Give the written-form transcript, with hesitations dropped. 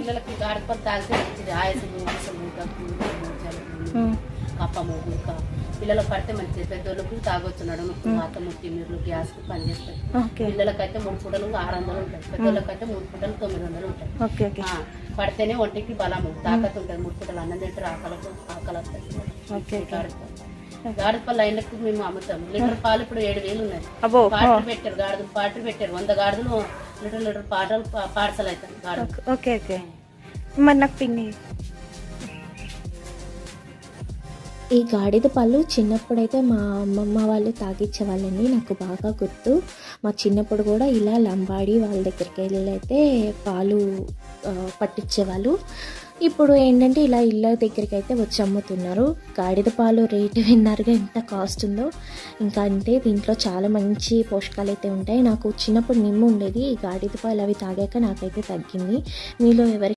పిల్లలకి గాడిపలు తాగితే మంచిది. ఆయాసము ఆసము దగ్గు కప్పము గుక్క పిల్లలకు పడితే మంచిది. పెద్దోళ్ళకు తాగొచ్చు. నడుముకు వాత ముట్టి మీరు గ్యాస్ పనిచేస్తాయి. పిల్లలకైతే 3 పూటలు 600 ఉంటాయి. పెద్దోళ్ళకైతే 3 పూటలు 900 ఉంటాయి. పడితేనే ఒంటికి బలము తాకత్ ఉంటుంది. 3 పూటలు అన్నం తింటారు. ఆకలి వస్తాయి. గాడిపళ్ళు లైన్లకు మేము అమ్ముతాము. లీటర్ పాలు ఇప్పుడు 7,000 ఉన్నాయి. పాటలు పెట్టారు. గాడిదలు పాటలు పెట్టారు. 100 గాడిదలు లీటర్ పాటలు పార్సల్ అవుతాయి. ఈ గాడిద పాలు చిన్నప్పుడైతే మా అమ్మమ్మ వాళ్ళు తాగిచ్చేవాళ్ళని నాకు బాగా గుర్తు. మా చిన్నప్పుడు కూడా ఇలా లంబాడి వాళ్ళ దగ్గరికి వెళ్ళి అయితే పాలు పట్టించేవాళ్ళు. ఇప్పుడు ఏంటంటే ఇలా ఇళ్ళ దగ్గరికి అయితే వచ్చి అమ్ముతున్నారు. గాడిద పాలు రేటు విన్నారుగా ఎంత కాస్ట్ ఉందో. ఇంకా అంటే దీంట్లో చాలా మంచి పోషకాలు అయితే ఉంటాయి. నాకు చిన్నప్పుడు నిమ్ము ఉండేది. ఈ గాడిద పాలు అవి తాగాక నాకైతే తగ్గింది. మీలో ఎవరికి